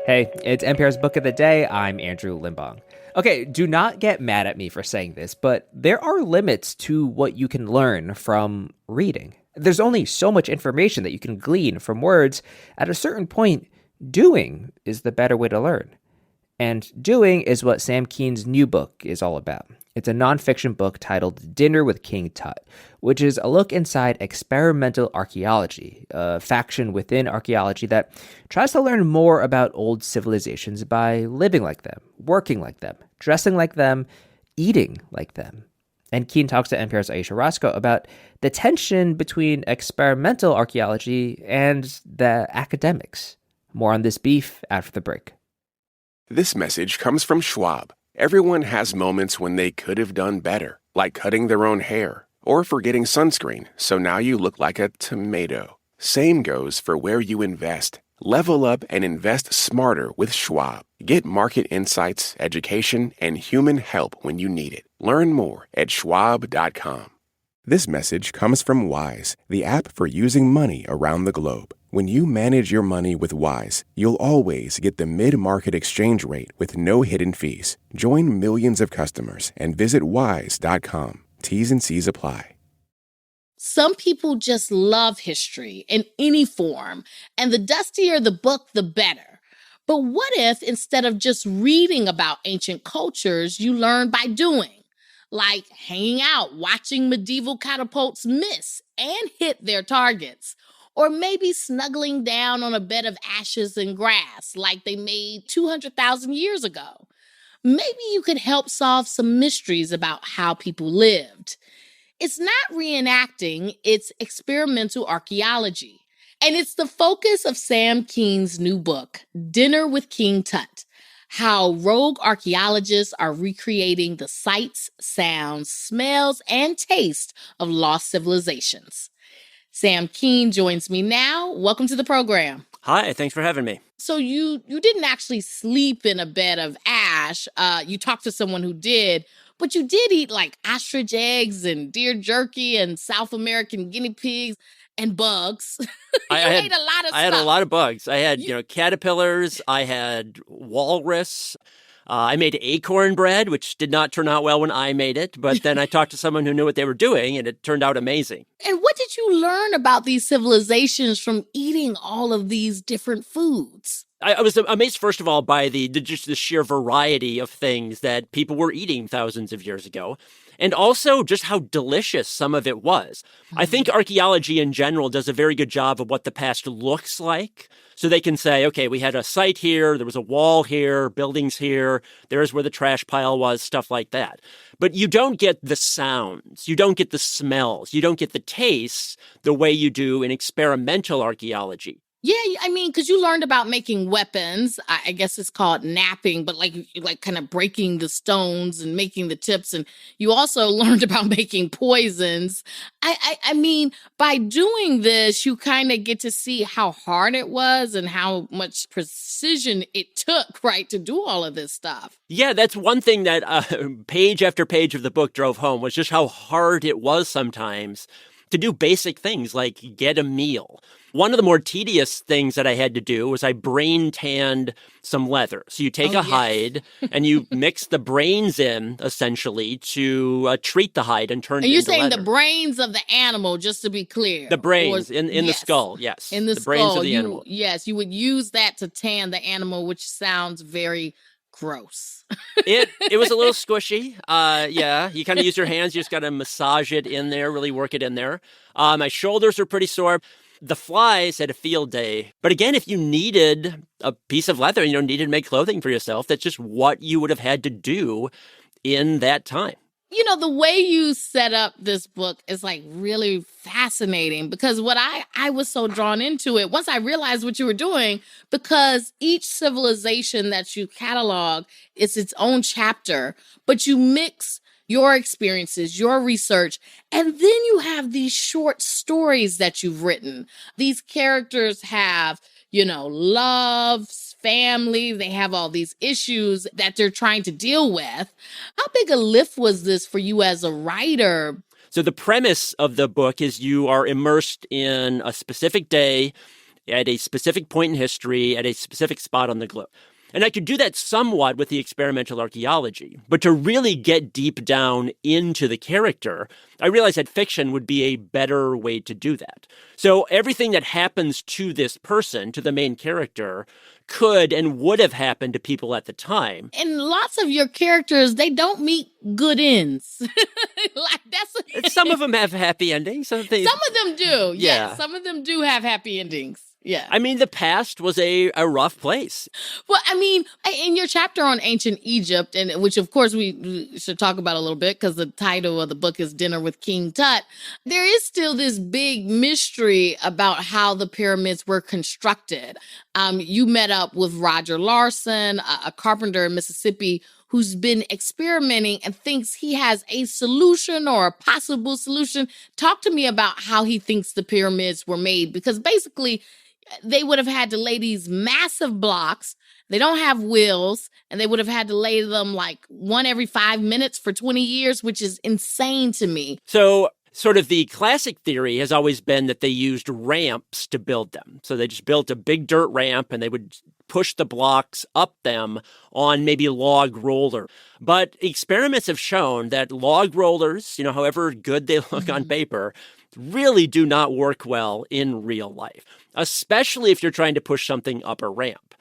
Hey, it's NPR's Book of the Day. I'm Andrew Limbong. Okay, do not get mad at me for saying this, but there are limits to what you can learn from reading. There's only so much information that you can glean from words. At a certain point, doing is the better way to learn. And doing is what Sam Kean's new book is all about. It's a nonfiction book titled Dinner with King Tut, which is a look inside experimental archaeology, a faction within archaeology that tries to learn more about old civilizations by living like them, working like them, dressing like them, eating like them. And Kean talks to NPR's Ayesha Rascoe about the tension between experimental archaeology and the academics. More on this beef after the break. This message comes from Schwab. Everyone has moments when they could have done better, like cutting their own hair or forgetting sunscreen, so now you look like a tomato. Same goes for where you invest. Level up and invest smarter with Schwab. Get market insights, education, and human help when you need it. Learn more at schwab.com. This message comes from Wise, the app for using money around the globe. When you manage your money with Wise, you'll always get the mid-market exchange rate with no hidden fees. Join millions of customers and visit wise.com. T's and C's apply. Some people just love history in any form, and the dustier the book, the better. But what if instead of just reading about ancient cultures, you learn by doing? Like hanging out, watching medieval catapults miss and hit their targets. Or maybe snuggling down on a bed of ashes and grass like they made 200,000 years ago. Maybe you could help solve some mysteries about how people lived. It's not reenacting, it's experimental archaeology. And it's the focus of Sam Kean's new book, Dinner with King Tut. How rogue archaeologists are recreating the sights, sounds, smells, and taste of lost civilizations. Sam Kean joins me now. Welcome to the program. Hi, thanks for having me. So you didn't actually sleep in a bed of ash. You talked to someone who did, but you did eat like ostrich eggs and deer jerky and South American guinea pigs and bugs. I ate a lot of stuff. I had a lot of bugs. I had, caterpillars. I had walrus. I made acorn bread, which did not turn out well when I made it. But then I talked to someone who knew what they were doing, and it turned out amazing. And what did you learn about these civilizations from eating all of these different foods? I was amazed, first of all, by just the sheer variety of things that people were eating thousands of years ago. And also just how delicious some of it was. I think archaeology in general does a very good job of what the past looks like. So they can say, okay, we had a site here, there was a wall here, buildings here, there's where the trash pile was, stuff like that. But you don't get the sounds, you don't get the smells, you don't get the tastes the way you do in experimental archaeology. Yeah, I mean, because you learned about making weapons. I guess it's called napping, but like kind of breaking the stones and making the tips. And you also learned about making poisons. I mean, by doing this, you kind of get to see how hard it was and how much precision it took, right, to do all of this stuff. Yeah, that's one thing that page after page of the book drove home was just how hard it was sometimes to do basic things like get a meal. One of the more tedious things that I had to do was I brain tanned some leather. So you take a hide and you mix the brains in, essentially, to treat the hide and turn it into leather. And you're saying the brains of the animal, just to be clear. The brains in the skull, yes. In the skull. Brains of the animal. Yes, you would use that to tan the animal, which sounds very gross. It was a little squishy. Yeah, you kind of use your hands. You just got to massage it in there, really work it in there. My shoulders are pretty sore. The flies had a field day. But again, if you needed a piece of leather, needed to make clothing for yourself, that's just what you would have had to do in that time. The way you set up this book is like really fascinating because what I was so drawn into it once I realized what you were doing, because each civilization that you catalog is its own chapter, but you mix your experiences, your research, and then you have these short stories that you've written. These characters have, love, family, they have all these issues that they're trying to deal with. How big a lift was this for you as a writer? So the premise of the book is you are immersed in a specific day at a specific point in history, at a specific spot on the globe. And I could do that somewhat with the experimental archaeology. But to really get deep down into the character, I realized that fiction would be a better way to do that. So everything that happens to this person, to the main character, could and would have happened to people at the time. And lots of your characters, they don't meet good ends. Some of them have happy endings. Some of them do. Yeah. Yes, some of them do have happy endings. Yeah. I mean, the past was a rough place. Well, I mean, in your chapter on ancient Egypt, and which of course we should talk about a little bit because the title of the book is Dinner with King Tut, there is still this big mystery about how the pyramids were constructed. You met up with Roger Larson, a carpenter in Mississippi, who's been experimenting and thinks he has a solution or a possible solution. Talk to me about how he thinks the pyramids were made, because basically they would have had to lay these massive blocks. They don't have wheels, and they would have had to lay them like one every 5 minutes for 20 years, which is insane to me. So sort of the classic theory has always been that they used ramps to build them. So they just built a big dirt ramp and they would push the blocks up them on maybe a log roller. But experiments have shown that log rollers, however good they look on paper, really do not work well in real life, especially if you're trying to push something up a ramp.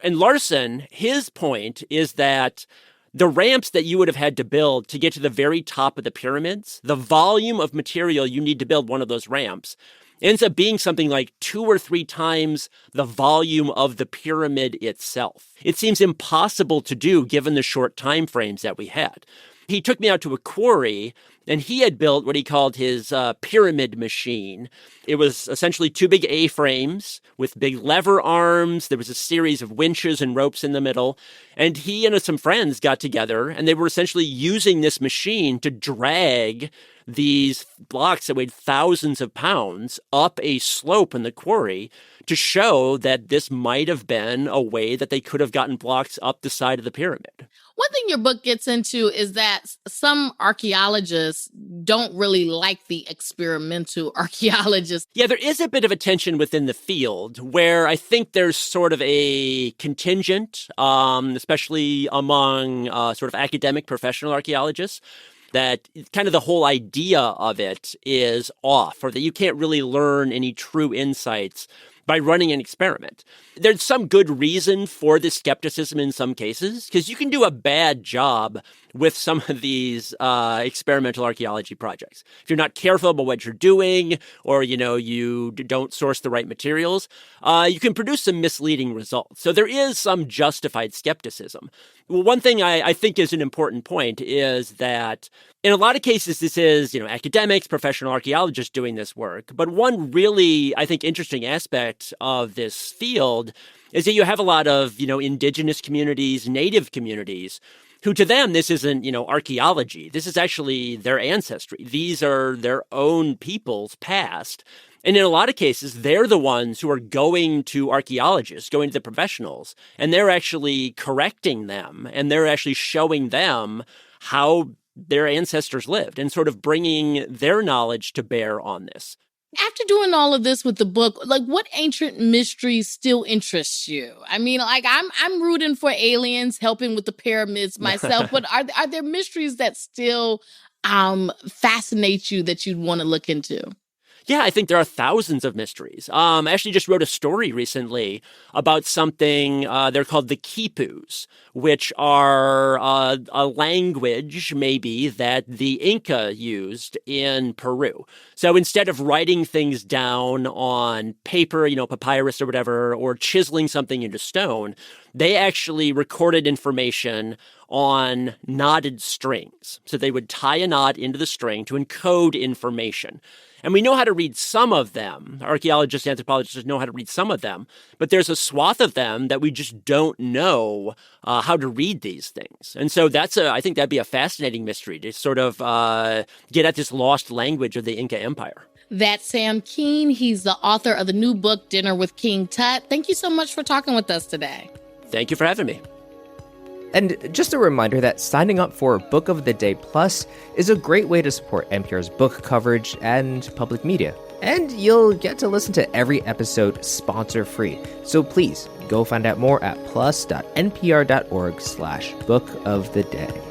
And Larson, his point is that the ramps that you would have had to build to get to the very top of the pyramids, the volume of material you need to build one of those ramps ends up being something like 2 or 3 times the volume of the pyramid itself. It seems impossible to do given the short time frames that we had. He took me out to a quarry, and he had built what he called his pyramid machine. It was essentially 2 big A-frames with big lever arms. There was a series of winches and ropes in the middle. And he and some friends got together, and they were essentially using this machine to drag these blocks that weighed thousands of pounds up a slope in the quarry to show that this might have been a way that they could have gotten blocks up the side of the pyramid. One thing your book gets into is that some archaeologists don't really like the experimental archaeologists. Yeah, there is a bit of a tension within the field where I think there's sort of a contingent, especially among sort of academic professional archaeologists, that kind of the whole idea of it is off, or that you can't really learn any true insights by running an experiment. There's some good reason for this skepticism in some cases, because you can do a bad job with some of these experimental archaeology projects. If you're not careful about what you're doing, or, you don't source the right materials, you can produce some misleading results. So there is some justified skepticism. Well, one thing I think is an important point is that in a lot of cases, this is, academics, professional archaeologists doing this work. But one really, I think, interesting aspect of this field is that you have a lot of, indigenous communities, native communities, who to them, this isn't, archaeology. This is actually their ancestry. These are their own people's past. And in a lot of cases, they're the ones who are going to archaeologists, going to the professionals, and they're actually correcting them, and they're actually showing them how their ancestors lived and sort of bringing their knowledge to bear on this. After doing all of this with the book, what ancient mysteries still interests you? I mean, I'm rooting for aliens, helping with the pyramids myself, but are there mysteries that still fascinate you that you'd want to look into? Yeah, I think there are thousands of mysteries. I actually just wrote a story recently about something, they're called the quipus, which are a language, maybe, that the Inca used in Peru. So instead of writing things down on paper, papyrus or whatever, or chiseling something into stone, they actually recorded information on knotted strings. So they would tie a knot into the string to encode information. And we know how to read some of them. Archaeologists, anthropologists know how to read some of them. But there's a swath of them that we just don't know how to read these things. And so I think that'd be a fascinating mystery to sort of get at this lost language of the Inca Empire. That's Sam Kean. He's the author of the new book, Dinner with King Tut. Thank you so much for talking with us today. Thank you for having me. And just a reminder that signing up for Book of the Day Plus is a great way to support NPR's book coverage and public media. And you'll get to listen to every episode sponsor-free. So please, go find out more at plus.npr.org/book of the day.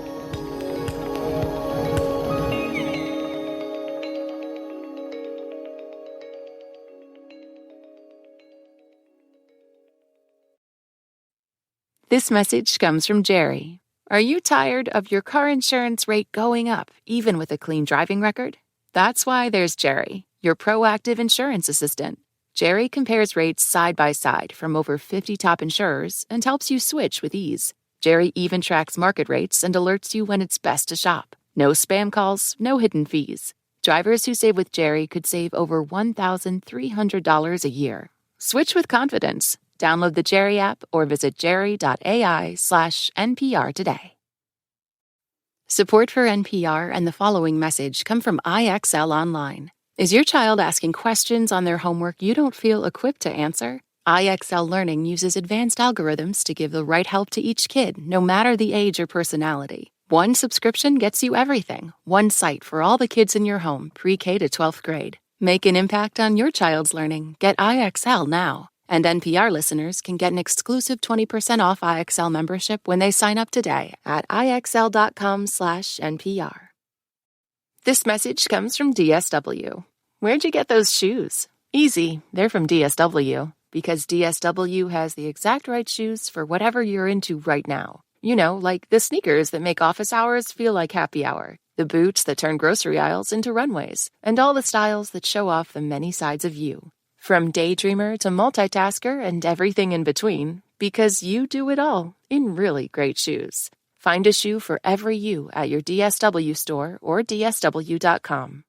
This message comes from Jerry. Are you tired of your car insurance rate going up, even with a clean driving record? That's why there's Jerry, your proactive insurance assistant. Jerry compares rates side by side from over 50 top insurers and helps you switch with ease. Jerry even tracks market rates and alerts you when it's best to shop. No spam calls, no hidden fees. Drivers who save with Jerry could save over $1,300 a year. Switch with confidence. Download the Jerry app or visit jerry.ai/NPR today. Support for NPR and the following message come from IXL Online. Is your child asking questions on their homework you don't feel equipped to answer? IXL Learning uses advanced algorithms to give the right help to each kid, no matter the age or personality. One subscription gets you everything. One site for all the kids in your home, pre-K to 12th grade. Make an impact on your child's learning. Get IXL now. And NPR listeners can get an exclusive 20% off IXL membership when they sign up today at IXL.com/NPR. This message comes from DSW. Where'd you get those shoes? Easy, they're from DSW. Because DSW has the exact right shoes for whatever you're into right now. You know, like the sneakers that make office hours feel like happy hour, the boots that turn grocery aisles into runways, and all the styles that show off the many sides of you. From daydreamer to multitasker and everything in between, because you do it all in really great shoes. Find a shoe for every you at your DSW store or DSW.com.